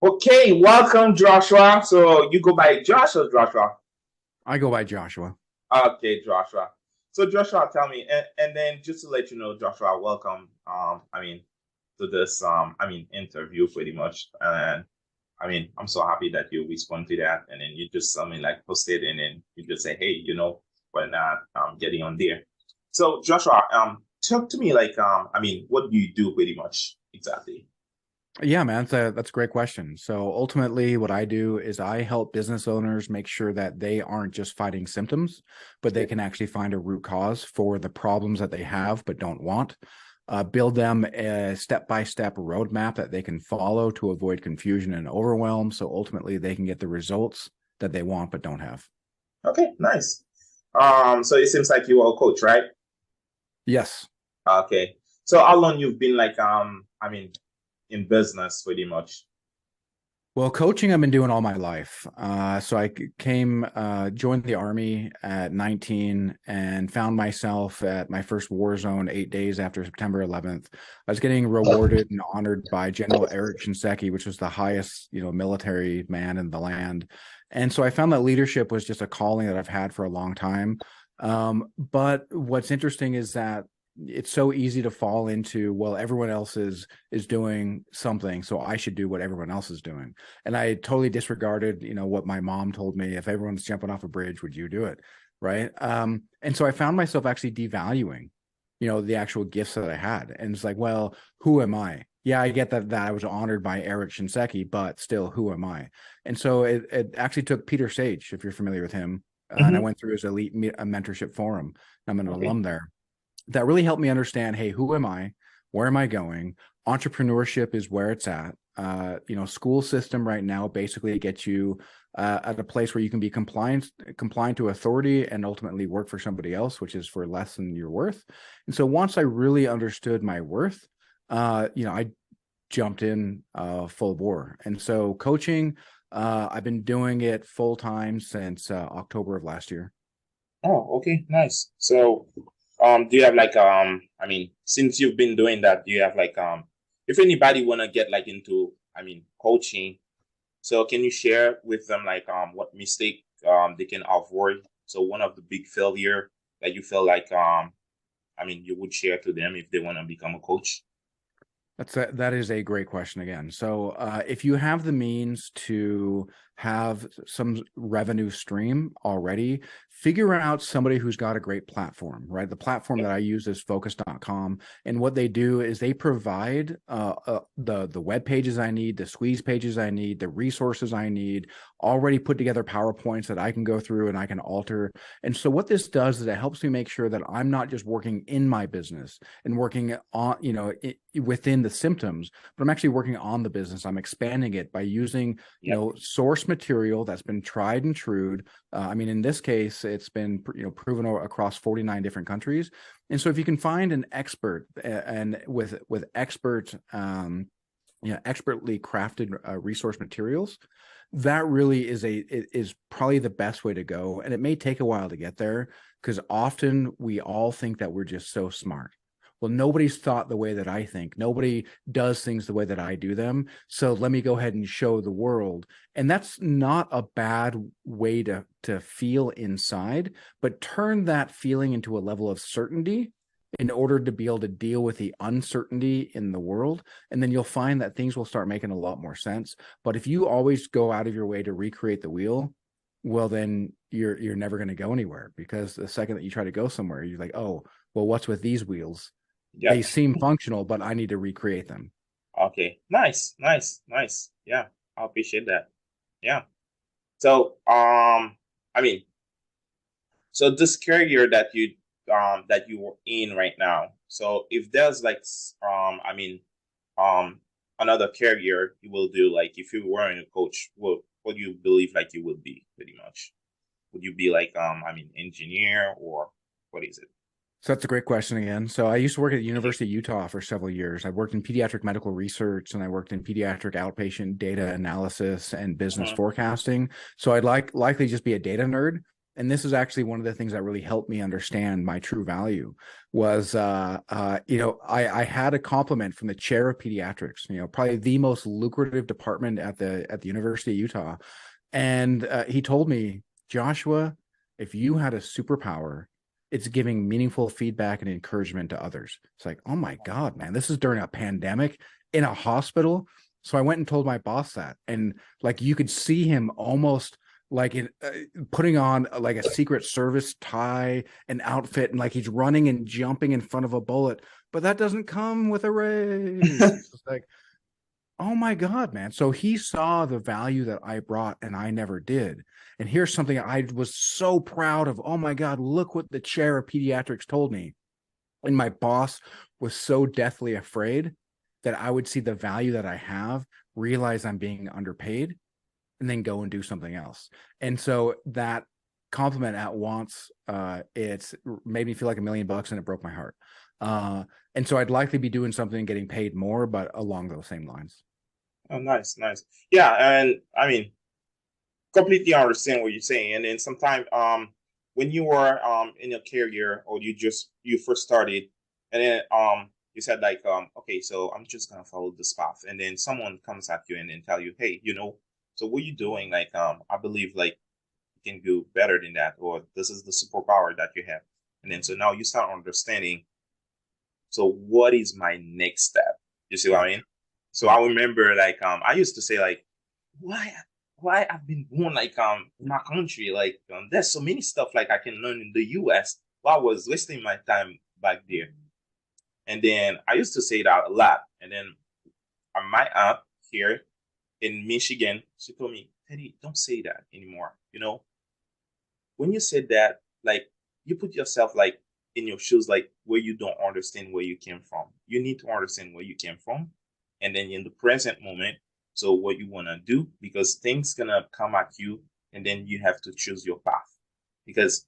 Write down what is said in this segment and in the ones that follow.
Okay, welcome, Joshua. So you go by Josh or Joshua? I go by Joshua. Okay, Joshua. So Joshua, tell me, and then just to let you know, Joshua, welcome. To this interview pretty much. And I'm so happy that you respond to that, and then you just like post it, and then you just say, hey, we're not getting on there. So Joshua, talk to me like what do you do pretty much exactly? Yeah, man, that's a great question. So ultimately, what I do is I help business owners make sure that they aren't just fighting symptoms, but they can actually find a root cause for the problems that they have but don't want. Build them a step-by-step roadmap that they can follow to avoid confusion and overwhelm. So ultimately, they can get the results that they want but don't have. Okay, nice. So it seems like you are a coach, right? Yes. Okay. So how long you've been like in business pretty much? Well, coaching I've been doing all my life. So I joined the Army at 19 and found myself at my first war zone 8 days after September 11th. I was getting rewarded and honored by General Eric Shinseki, which was the highest, military man in the land. And so I found that leadership was just a calling that I've had for a long time. But what's interesting is that it's so easy to fall into, well, everyone else is doing something, so I should do what everyone else is doing. And I totally disregarded, what my mom told me: if everyone's jumping off a bridge, would you do it? Right. And so I found myself actually devaluing, the actual gifts that I had. And it's like, well, who am I? Yeah, I get that I was honored by Eric Shinseki, but still, who am I? And so it actually took Peter Sage, if you're familiar with him, and I Hmm. went through his elite mentorship forum. I'm an Okay. alum there. That really helped me understand, hey, who am I? Where am I going? Entrepreneurship is where it's at. School system right now basically gets you at a place where you can be compliant to authority and ultimately work for somebody else, which is for less than your worth. And so once I really understood my worth, I jumped in full bore. And so coaching, I've been doing it full time since October of last year. Oh, okay, nice. So, do you have like since you've been doing that, do you have like if anybody wanna get like into coaching, so can you share with them like what mistake they can avoid? So one of the big failure that you feel like you would share to them if they want to become a coach? That is a great question again. So, if you have the means to have some revenue stream already, figure out somebody who's got a great platform, right? The platform that I use is focus.com. And what they do is they provide the web pages I need, the squeeze pages I need, the resources I need, already put together PowerPoints that I can go through and I can alter. And so what this does is it helps me make sure that I'm not just working in my business and working on, within the symptoms, but I'm actually working on the business. I'm expanding it by using, Yep. source material that's been tried and true. In this case, it's been, proven across 49 different countries. And so if you can find an expert and with expert, expertly crafted resource materials, that really is probably the best way to go. And it may take a while to get there because often we all think that we're just so smart. Well, nobody's thought the way that I think. Nobody does things the way that I do them. So let me go ahead and show the world. And that's not a bad way to feel inside, but turn that feeling into a level of certainty in order to be able to deal with the uncertainty in the world. And then you'll find that things will start making a lot more sense. But if you always go out of your way to recreate the wheel, well, then you're never going to go anywhere, because the second that you try to go somewhere, you're like, oh, well, what's with these wheels? They Yep. seem functional, but I need to recreate them. Okay. Nice. Nice. Nice. Yeah. I appreciate that. Yeah. So, I mean, so this career that you are in right now. So if there's like um another career you will do, like if you weren't a coach, what do you believe like you would be pretty much? Would you be like engineer, or what is it? So that's a great question again. So I used to work at the University of Utah for several years. I worked in pediatric medical research and I worked in pediatric outpatient data analysis and business Mhm. forecasting. So I'd likely just be a data nerd. and this is actually one of the things that really helped me understand my true value, was I had a compliment from the chair of pediatrics, probably the most lucrative department at the University of Utah. And he told me, Joshua, if you had a superpower, it's giving meaningful feedback and encouragement to others. It's like, oh my God, man, this is during a pandemic in a hospital. So I went and told my boss that, and like, you could see him almost like putting on like a Secret Service tie and outfit, and like he's running and jumping in front of a bullet, but that doesn't come with a raise. It's like, oh my God, man. So he saw the value that I brought and I never did. And here's something I was so proud of. Oh my God, look what the chair of pediatrics told me. And my boss was so deathly afraid that I would see the value that I have, realize I'm being underpaid, and then go and do something else. And so that compliment at once, it's made me feel like $1 million, and it broke my heart. And so I'd likely be doing something, getting paid more, but along those same lines. Oh, nice, nice. Yeah, and I mean, completely understand what you're saying. And then sometimes, when you were in your career, or you first started, and then you said like, okay, so I'm just gonna follow this path, and then someone comes at you and then tell you, hey, so what are you doing? Like, I believe like you can do better than that, or this is the superpower that you have. And then so now you start understanding, so what is my next step? You see what I mean? So I remember like, I used to say like, why I've been born like in my country, like there's so many stuff like I can learn in the US while I was wasting my time back there. And then I used to say that a lot. And then my aunt here in Michigan, she told me, Teddy, don't say that anymore. When you said that, like, you put yourself like in your shoes, like where you don't understand where you came from. You need to understand where you came from, and then in the present moment, so what you want to do, because things gonna come at you, and then you have to choose your path, because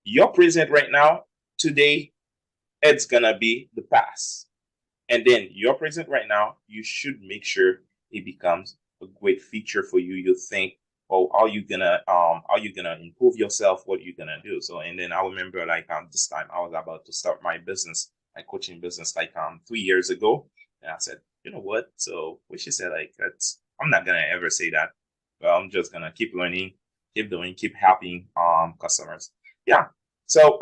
your present right now, today, it's gonna be the past. And then your present right now, you should make sure it becomes a great feature for you. You think, oh, are you gonna improve yourself? What are you gonna do? So, and then I remember like this time I was about to start my business, my coaching business, like 3 years ago. And I said, you know what? So what she said, like, I'm not gonna ever say that. Well, I'm just gonna keep learning, keep doing, keep helping customers. Yeah. So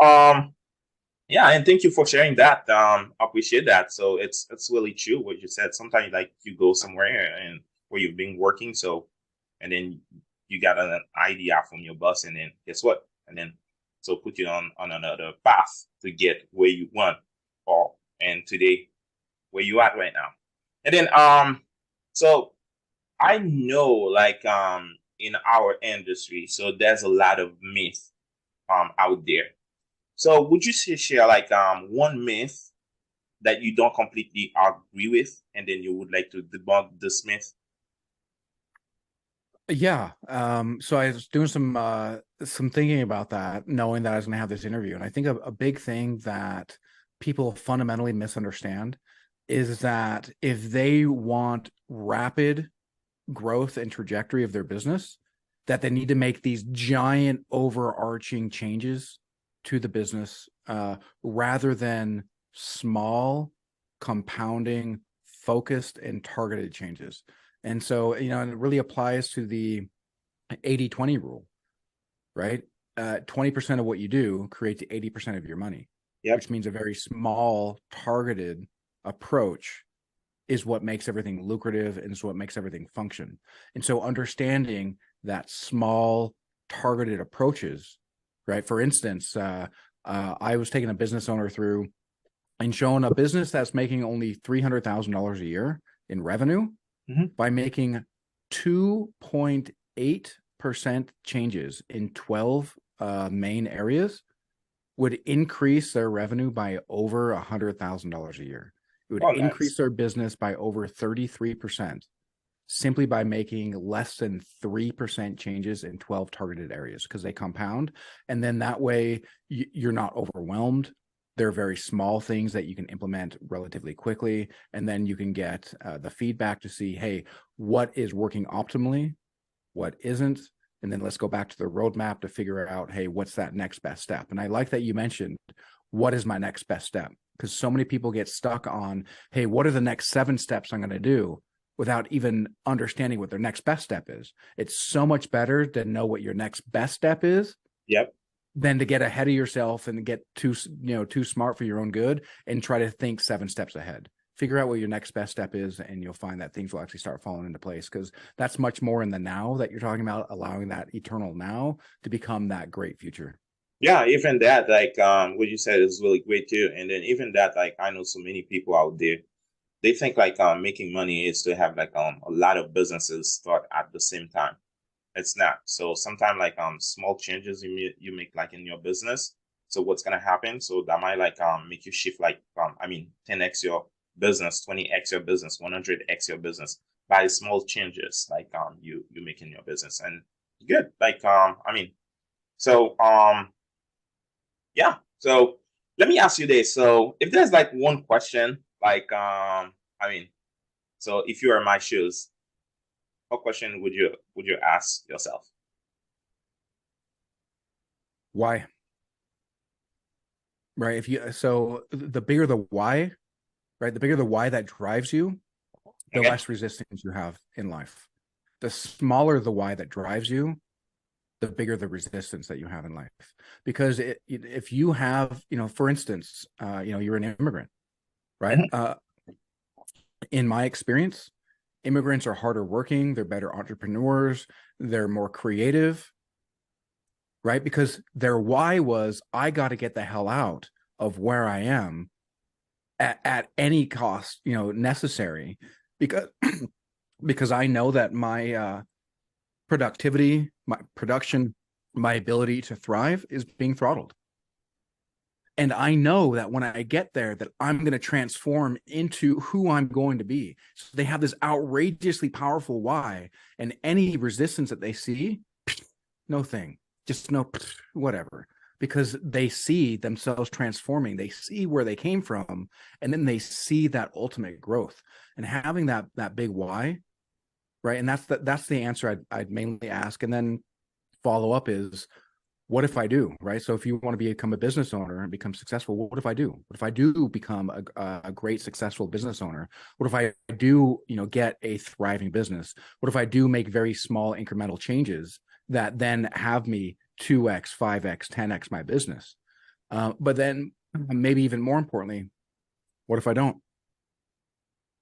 yeah, and thank you for sharing that. I appreciate that. So it's really true what you said. Sometimes like you go somewhere and where you've been working, so, and then you got an idea from your boss, and then guess what? And then so put you on another path to get where you want, or and today where you at right now. And then so I know like in our industry, so there's a lot of myth out there. So would you share like one myth that you don't completely agree with, and then you would like to debunk this myth? Yeah. So I was doing some thinking about that, knowing that I was going to have this interview. And I think a big thing that people fundamentally misunderstand is that if they want rapid growth and trajectory of their business, that they need to make these giant overarching changes to the business, rather than small, compounding, focused, and targeted changes. And so, and it really applies to the 80-20 rule, right? 20% of what you do creates 80% of your money, which means a very small, targeted approach is what makes everything lucrative and is what makes everything function. And so understanding that small, targeted approaches, right? For instance, I was taking a business owner through and showing a business that's making only $300,000 a year in revenue, by making 2.8% changes in 12 main areas would increase their revenue by over $100,000 a year. It would increase their business by over 33%, simply by making less than 3% changes in 12 targeted areas, because they compound. And then that way you're not overwhelmed. They're very small things that you can implement relatively quickly. And then you can get the feedback to see, hey, what is working optimally, what isn't, And then let's go back to the roadmap to figure out, hey, what's that next best step? And I like that you mentioned, what is my next best step? Because so many people get stuck on, hey, what are the next 7 steps I'm going to do, without even understanding what their next best step is. It's so much better to know what your next best step is. Yep. Than to get ahead of yourself and get too smart for your own good and try to think 7 steps ahead. Figure out what your next best step is, and you'll find that things will actually start falling into place, because that's much more in the now that you're talking about, allowing that eternal now to become that great future. Yeah, even that, like what you said is really great too. And then even that, like I know so many people out there, they think like making money is to have like a lot of businesses start at the same time. It's not. So sometimes like small changes you make like in your business. So what's gonna happen? So that might like make you shift like 10x your business, 20x your business, 100x your business by small changes like you make in your business. And good. Like so yeah. So let me ask you this. So if there's like one question, like so if you are in my shoes, what question would you ask yourself? Why? Right. So the bigger the why, right? The bigger the why that drives you, the Okay. less resistance you have in life. The smaller the why that drives you, the bigger the resistance that you have in life. Because if you have, for instance, you're an immigrant, right? Mm-hmm. In my experience, immigrants are harder working, they're better entrepreneurs, they're more creative, right? Because their why was, I got to get the hell out of where I am at any cost, necessary, because because I know that my productivity, my production, my ability to thrive is being throttled. And I know that when I get there, that I'm going to transform into who I'm going to be. So they have this outrageously powerful why, and any resistance that they see, no thing, just no whatever, because they see themselves transforming. They see where they came from, and then they see that ultimate growth. And having that big why, right? And that's the answer I'd mainly ask, and then follow up is, what if I do, right? So if you want to become a business owner and become successful, what if I do? What if I do become a great, successful business owner? What if I do, get a thriving business? What if I do make very small incremental changes that then have me 2x, 5x, 10x my business? But then maybe even more importantly, what if I don't?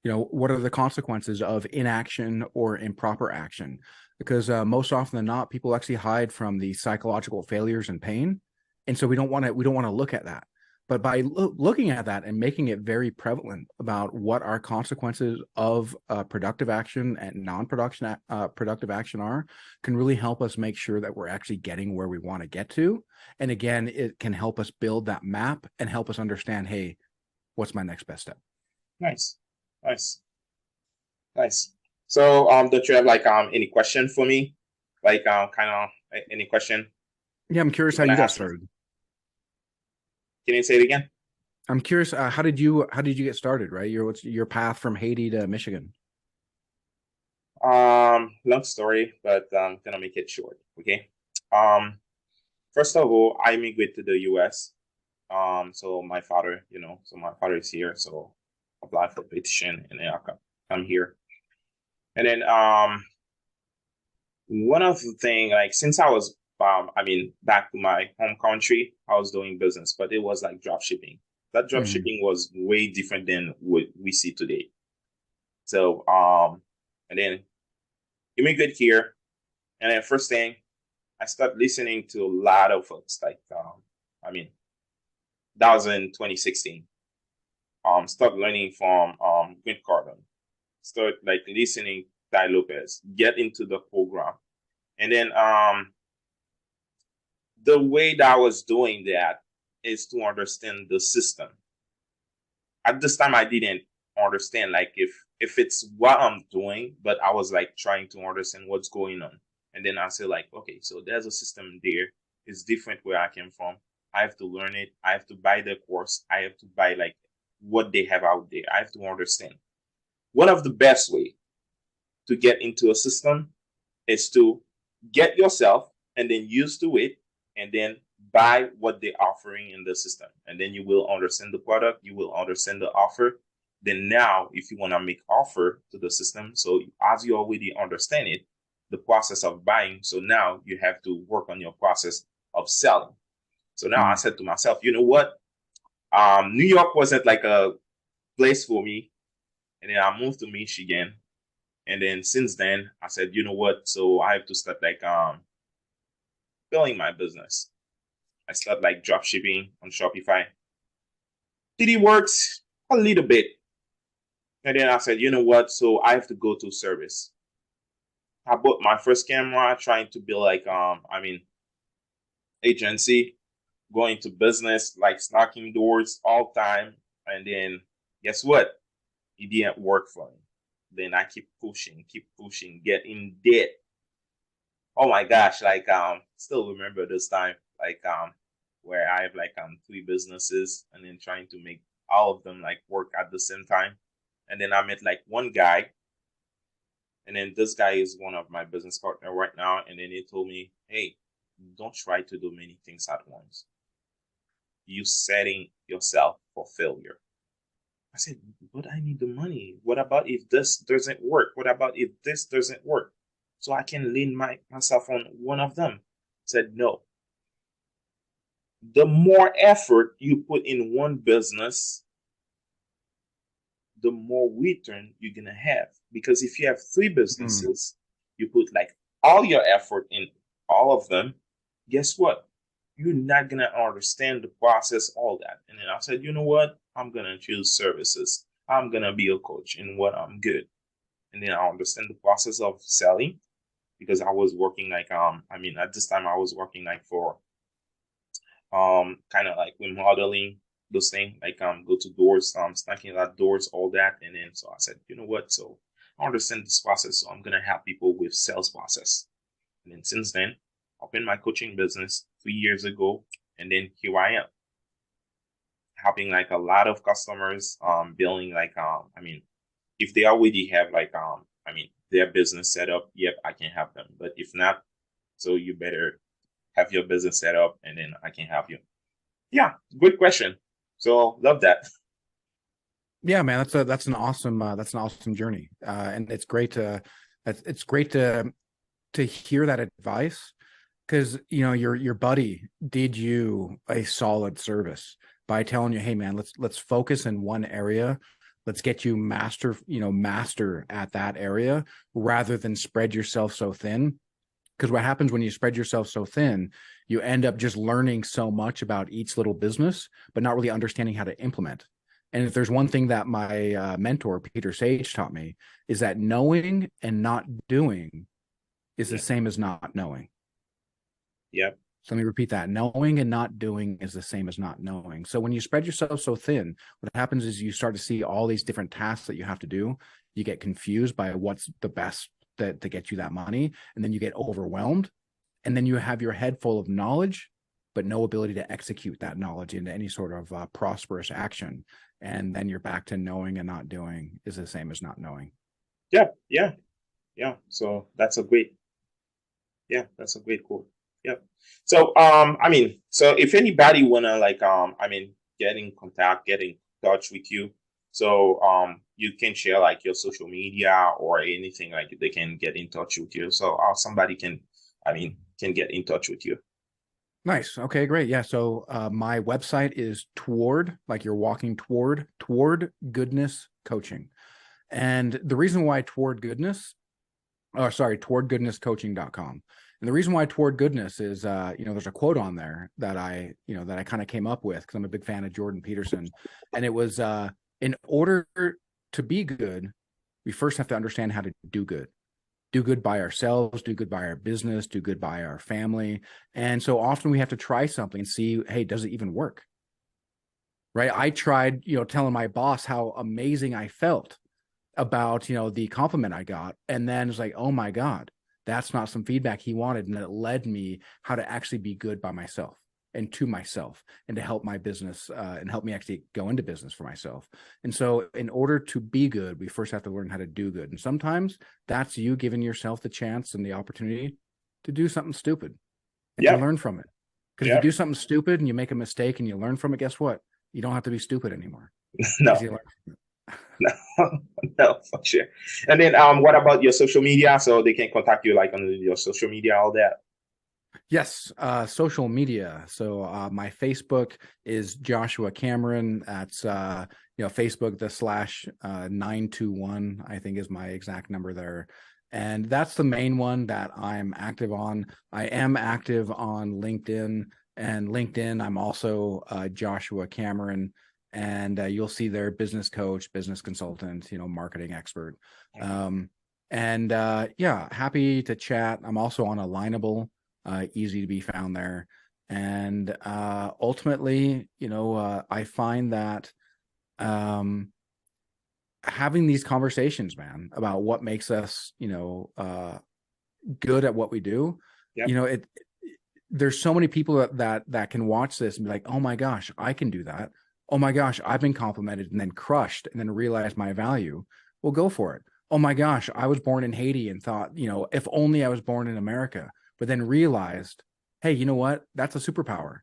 What are the consequences of inaction or improper action? Because most often than not, people actually hide from the psychological failures and pain, and so we don't want to look at that. But by looking at that and making it very prevalent about what our consequences of productive action and non-production productive action are, can really help us make sure that we're actually getting where we want to get to. And again, it can help us build that map and help us understand, hey, what's my next best step? Nice. So don't you have like any question for me? Like kind of any question Yeah, I'm curious you how want you to got ask me? started. Can you say it again? I'm curious, how did you get started? Right, what's your path from Haiti to Michigan? Long story, but I'm gonna make it short. Okay. Um, First of all, I immigrated to the US. So my father, so my father is here, so applied for petition and then I come here. And then one of the thing, like since I was back to my home country, I was doing business, but it was like drop shipping. That drop Mm-hmm. shipping was way different than what we see today. So and then immigrate here, and then first thing I started listening to a lot of folks. Like I mean that was in 2016. Start learning from Grant Cardone. Start like listening Ty Lopez. Get into the program, and then the way that I was doing that is to understand the system. At this time, I didn't understand like if it's what I'm doing, but I was like trying to understand what's going on. And then I say like, okay, so there's a system there. It's different where I came from. I have to learn it. I have to buy the course. I have to buy like what they have out there. I have to understand. One of the best way to get into a system is to get yourself and then used to it, and then buy what they're offering in the system. And then you will understand the product, you will understand the offer. Then now, if you want to make offer to the system, so as you already understand it, the process of buying, so now you have to work on your process of selling. So now I Mm. said to myself, you know what? New York wasn't like a place for me. And then I moved to Michigan. And then since then, I said, you know what? So I have to start like building my business. I started like drop shipping on Shopify. Did it works a little bit. And then I said, you know what? So I have to go to service. I bought my first camera, trying to build like agency, going to business, like knocking doors all time. And then guess what? It didn't work for me. Then I keep pushing, get in debt. Oh my gosh, like still remember this time, like where I have like three businesses and then trying to make all of them like work at the same time. And then I met like one guy, and then this guy is one of my business partner right now, and then he told me, hey, don't try to do many things at once. You setting yourself for failure. I said, but I need the money. What about if this doesn't work? What about if this doesn't work? So I can lean myself on one of them. I said, no. The more effort you put in one business, the more return you're gonna have. Because if you have three Mm. businesses, you put like all your effort in all of them, guess what? You're not gonna understand the process, all that. And then I said, you know what? I'm gonna choose services. I'm gonna be a coach in what I'm good. And then I understand the process of selling because I was working like at this time I was working like for kind of like remodeling those things, like go to doors, snacking at doors, all that. And then so I said, you know what? So I understand this process, so I'm gonna help people with sales process. And then since then, I opened my coaching business 3 years ago, and then here I am helping like a lot of customers building like if they already have like their business set up, yep, I can help them. But if not, so you better have your business set up and then I can help you. Yeah, good question. So love that. Yeah, man, that's an awesome journey, and it's great to hear that advice, because your buddy did you a solid service by telling you, hey man, let's focus in one area, let's get you master at that area rather than spread yourself so thin. Because what happens when you spread yourself so thin, you end up just learning so much about each little business but not really understanding how to implement. And if there's one thing that my mentor Peter Sage taught me, is that knowing and not doing is the Yeah, same as not knowing. yeah, So let me repeat that. Knowing and not doing is the same as not knowing. So when you spread yourself so thin, what happens is you start to see all these different tasks that you have to do. You get confused by what's the best to get you that money. And then you get overwhelmed. And then you have your head full of knowledge, but no ability to execute that knowledge into any sort of prosperous action. And then you're back to knowing and not doing is the same as not knowing. yeah, yeah, yeah. So that's a great quote. Yeah. So so if anybody wanna like get in contact, get in touch with you, so you can share like your social media or anything like they can get in touch with you. So somebody can get in touch with you. Nice. Okay, great. Yeah. So my website is toward, like you're walking toward goodness coaching. And the reason why toward goodness, oh, sorry, towardgoodnesscoaching.com. And the reason why toward goodness is, there's a quote on there that I kind of came up with because I'm a big fan of Jordan Peterson. And it was, in order to be good, we first have to understand how to do good by ourselves, do good by our business, do good by our family. And so often we have to try something and see, hey, does it even work? Right. I tried, telling my boss how amazing I felt about, the compliment I got. And then it's like, oh my God, that's not some feedback he wanted. And it led me how to actually be good by myself and to myself and to help my business and help me actually go into business for myself. And so in order to be good, we first have to learn how to do good. And sometimes that's you giving yourself the chance and the opportunity to do something stupid and to Yep. learn from it. Because if you Yep. do something stupid and you make a mistake and you learn from it, guess what? You don't have to be stupid anymore because No. you learn from it. No, no, for sure. And then what about your social media? So they can contact you like on your social media, all that. Yes, social media. So my Facebook is Joshua Cameron. That's Facebook the slash 921, I think is my exact number there. And that's the main one that I'm active on. I am active on LinkedIn, and LinkedIn, I'm also Joshua Cameron. And you'll see there business coach, business consultant, marketing expert. Yeah, happy to chat. I'm also on Alignable, easy to be found there. And ultimately, I find that having these conversations, man, about what makes us, good at what we do, Yep. There's so many people that can watch this and be like, oh my gosh, I can do that. Oh my gosh, I've been complimented and then crushed and then realized my value. Well, go for it. Oh my gosh, I was born in Haiti and thought, if only I was born in America, but then realized, hey, you know what? That's a superpower.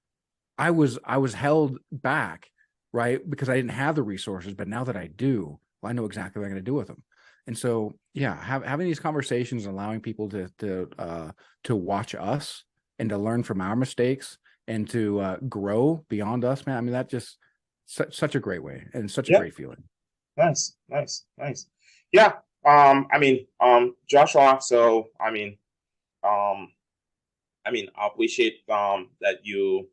I was held back, right? Because I didn't have the resources, but now that I do, well, I know exactly what I'm going to do with them. And so, yeah, having these conversations and allowing people to watch us and to learn from our mistakes and to grow beyond us, man. I mean, that just such a great way and such a Yep. great feeling. Nice, nice, nice. Yeah. Joshua, so I appreciate that you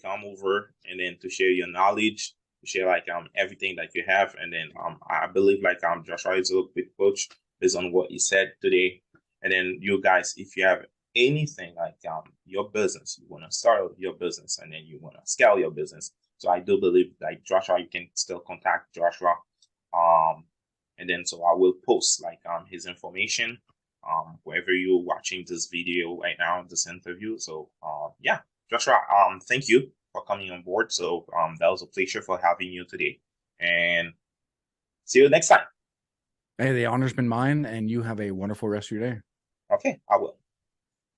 come over and then to share your knowledge, to share like everything that you have, and then I believe like Joshua is a good coach based on what he said today. And then you guys, if you have anything like your business, you want to start your business and then you want to scale your business. So I do believe like Joshua, you can still contact Joshua. Um and then so I will post like his information wherever you're watching this video right now, this interview. So yeah, Joshua, thank you for coming on board. So that was a pleasure for having you today, and see you next time. Hey, the honor's been mine, and you have a wonderful rest of your day. Okay, I will.